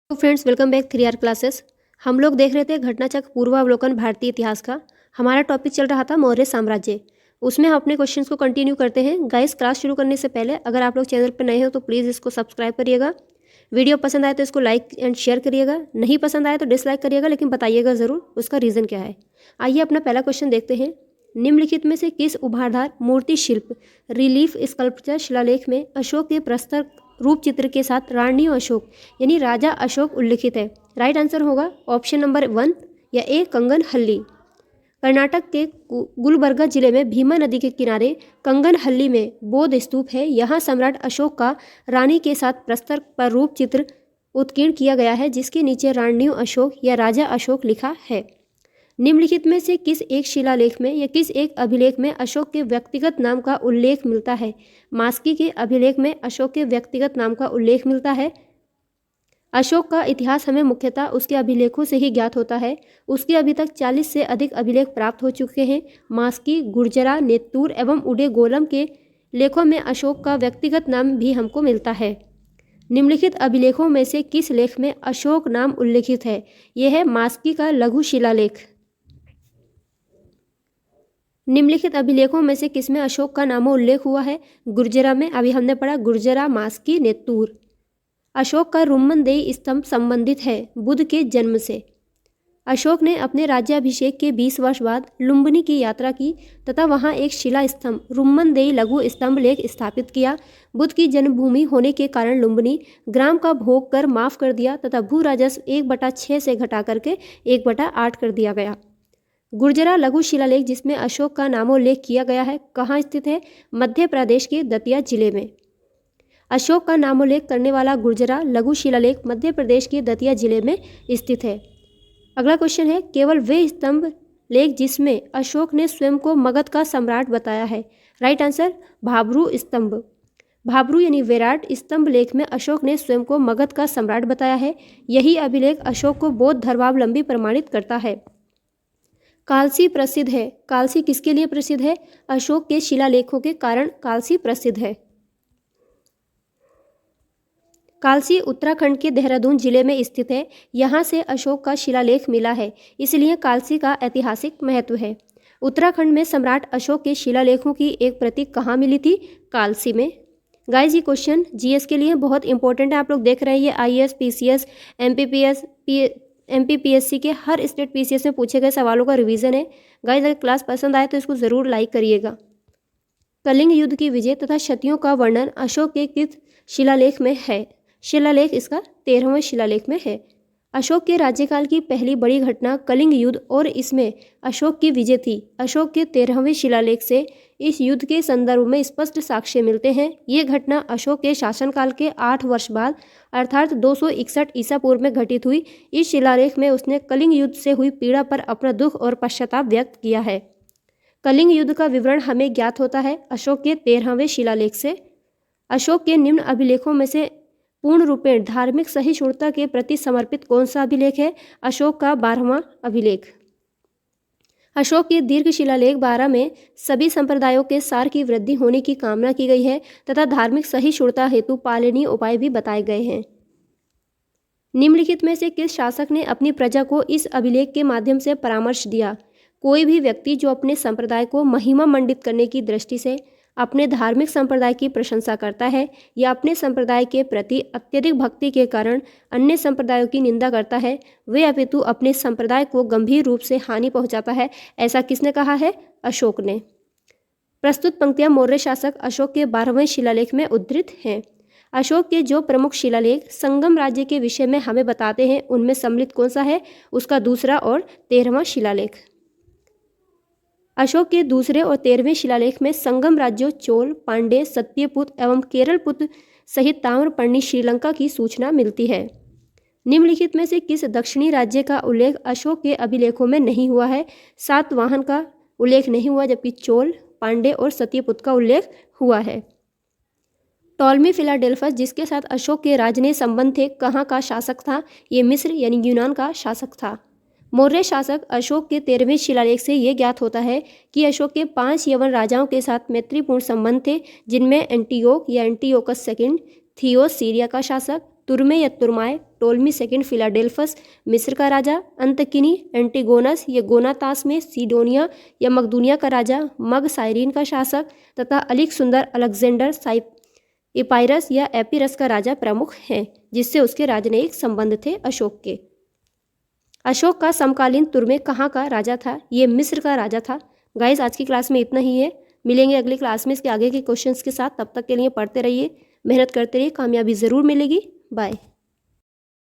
तो friends, welcome back 3R classes. हम लोग देख रहे थे घटनाचक्र पूर्वावलोकन भारतीय इतिहास का। हमारा टॉपिक चल रहा था मौर्य साम्राज्य। उसमें हम अपने क्वेश्चंस को कंटिन्यू करते हैं। गाइस, क्लास शुरू करने से पहले अगर आप लोग चैनल पर नए हो तो प्लीज़ इसको सब्सक्राइब करिएगा। वीडियो पसंद आए तो इसको लाइक एंड शेयर करिएगा, नहीं पसंद आए तो डिसलाइक करिएगा, लेकिन बताइएगा ज़रूर उसका रीज़न क्या है। आइए अपना पहला क्वेश्चन देखते हैं। निम्नलिखित में से किस उभारदार मूर्ति शिल्प रिलीफ स्कल्पचर शिलालेख में अशोक के प्रस्तर रूप चित्र के साथ रानियों अशोक यानी राजा अशोक उल्लिखित है? राइट आंसर होगा ऑप्शन नंबर 1 या ए कंगन हल्ली। कर्नाटक के गुलबर्गा जिले में भीमा नदी के किनारे कंगन हल्ली में बौद्ध स्तूप है। यहाँ सम्राट अशोक का रानी के साथ प्रस्तर पर रूप चित्र उत्कीर्ण किया गया है, जिसके नीचे रानियों अशोक या राजा अशोक लिखा है। निम्नलिखित में से किस एक शिलालेख में या किस एक अभिलेख में अशोक के व्यक्तिगत नाम का उल्लेख मिलता है? मास्की के अभिलेख में अशोक के व्यक्तिगत नाम का उल्लेख मिलता है। अशोक का इतिहास हमें मुख्यतः उसके अभिलेखों से ही ज्ञात होता है। उसके अभी तक 40 से अधिक अभिलेख प्राप्त हो चुके हैं। मास्की, गुर्जरा, नेत्तूर एवं उडेगोलम के लेखों में अशोक का व्यक्तिगत नाम भी हमको मिलता है। निम्नलिखित अभिलेखों में से किस लेख में अशोक नाम उल्लिखित है? यह है मास्की का लघु शिलालेख। निम्नलिखित अभिलेखों में से किसमें अशोक का नामो उल्लेख हुआ है? गुर्जरा में। अभी हमने पढ़ा गुर्जरा, मास्की, नेत्तूर। अशोक का रुम्मनदेही स्तंभ संबंधित है बुद्ध के जन्म से। अशोक ने अपने राज्याभिषेक के 20 वर्ष बाद लुम्बिनी की यात्रा की तथा वहां एक शिला स्तंभ रुम्मनदेही लघु स्तंभ लेख स्थापित किया। बुद्ध की जन्मभूमि होने के कारण लुम्बिनी ग्राम का भोग कर माफ कर दिया तथा भू राजस्व 1/6 से घटा करके 1/8 कर दिया गया। गुर्जरा लघु शिलालेख जिसमें अशोक का नामोल्लेख किया गया है, कहाँ स्थित है? मध्य प्रदेश के दतिया जिले में। अशोक का नामोल्लेख करने वाला गुर्जरा लघु शिलालेख मध्य प्रदेश के दतिया जिले में स्थित है। अगला क्वेश्चन है, केवल वे स्तंभ लेख जिसमें अशोक ने स्वयं को मगध का सम्राट बताया है? राइट आंसर भाब्रू स्तंभ। भाब्रू यानी विराट स्तंभ लेख में अशोक ने स्वयं को मगध का सम्राट बताया है। यही अभिलेख अशोक को बौद्ध धर्मावलंबी प्रमाणित करता है। कालसी प्रसिद्ध है। कालसी किसके लिए प्रसिद्ध है? अशोक के शिलालेखों के कारण कालसी प्रसिद्ध है। कालसी उत्तराखंड के देहरादून जिले में स्थित है। यहाँ से अशोक का शिलालेख मिला है, इसलिए कालसी का ऐतिहासिक महत्व है। उत्तराखंड में सम्राट अशोक के शिलालेखों की एक प्रति कहाँ मिली थी? कालसी में। गाइस, ये क्वेश्चन जीएस के लिए बहुत इंपॉर्टेंट है। आप लोग देख रहे हैं ये आईएएस, पीसीएस, एमपीपीएससी के हर स्टेट पीसीएस में पूछे गए सवालों का रिवीजन है। गाइस, अगर क्लास पसंद आए तो इसको ज़रूर लाइक करिएगा। कलिंग युद्ध की विजय तथा क्षतियों का वर्णन अशोक के किस शिलालेख में है? शिलालेख इसका 13वें शिलालेख में है। अशोक के राज्यकाल की पहली बड़ी घटना कलिंग युद्ध और इसमें अशोक की विजय थी। अशोक के 13वें शिलालेख से इस युद्ध के संदर्भ में स्पष्ट साक्ष्य मिलते हैं। ये घटना अशोक के शासनकाल के 8 वर्ष बाद अर्थात 261 ईसा पूर्व में घटित हुई। इस शिलालेख में उसने कलिंग युद्ध से हुई पीड़ा पर अपना दुख और पश्चाताप व्यक्त किया है। कलिंग युद्ध का विवरण हमें ज्ञात होता है अशोक के 13वें शिलालेख से। अशोक के निम्न अभिलेखों में से पूर्ण रूपेण धार्मिक सहिष्णुता के प्रति समर्पित कौन सा अभिलेख है? अशोक का 12वां अभिलेख। अशोक के दीर्घ शिलालेख 12 में सभी संप्रदायों के सार की वृद्धि होने की कामना की गई है तथा धार्मिक सहिष्णुता हेतु पालनीय उपाय भी बताए गए हैं। निम्नलिखित में से किस शासक ने अपनी प्रजा को इस अभिलेख के माध्यम से परामर्श दिया? कोई भी व्यक्ति जो अपने संप्रदाय को महिमा मंडित करने की दृष्टि से अपने धार्मिक संप्रदाय की प्रशंसा करता है या अपने संप्रदाय के प्रति अत्यधिक भक्ति के कारण अन्य संप्रदायों की निंदा करता है, वे अपितु अपने संप्रदाय को गंभीर रूप से हानि पहुंचाता है। ऐसा किसने कहा है? अशोक ने। प्रस्तुत पंक्तियां मौर्य शासक अशोक के 12वें शिलालेख में उद्धृत हैं। अशोक के जो प्रमुख शिलालेख संगम राज्य के विषय में हमें बताते हैं उनमें सम्मिलित कौन सा है? उसका दूसरा और 13वां शिलालेख। अशोक के दूसरे और 13वें शिलालेख में संगम राज्यों चोल, पांड्य, सत्यपुत एवं केरलपुत सहित ताम्रपर्णी श्रीलंका की सूचना मिलती है। निम्नलिखित में से किस दक्षिणी राज्य का उल्लेख अशोक के अभिलेखों में नहीं हुआ है? सातवाहन का उल्लेख नहीं हुआ, जबकि चोल, पांड्य और सत्यपुत का उल्लेख हुआ है। टॉलमी फिलाडेल्फस जिसके साथ अशोक के राजनयिक संबंध थे, कहाँ का शासक था? ये मिस्र यानी यूनान का शासक था। मौर्य शासक अशोक के 13वें शिलालेख से ये ज्ञात होता है कि अशोक के 5 यवन राजाओं के साथ मैत्रीपूर्ण संबंध थे, जिनमें एंटीओक या एंटीओकस सेकंड, थियोस सीरिया का शासक, तुर्मे या तुर्माए, टोलमी सेकंड फिलाडेल्फस मिस्र का राजा, अंतकिनी एंटीगोनस ये गोनातास में सीडोनिया या मकदूनिया का राजा, मग साइरीन का शासक तथा अलिक सुंदर अलेक्जेंडर इपाइरस या एपिरस का राजा प्रमुख हैं, जिससे उसके राजनयिक संबंध थे अशोक के। अशोक का समकालीन तुर्मे कहाँ का राजा था? ये मिस्र का राजा था। गाइस, आज की क्लास में इतना ही है। मिलेंगे अगली क्लास में इसके आगे के क्वेश्चंस के साथ। तब तक के लिए पढ़ते रहिए, मेहनत करते रहिए, कामयाबी ज़रूर मिलेगी। बाय।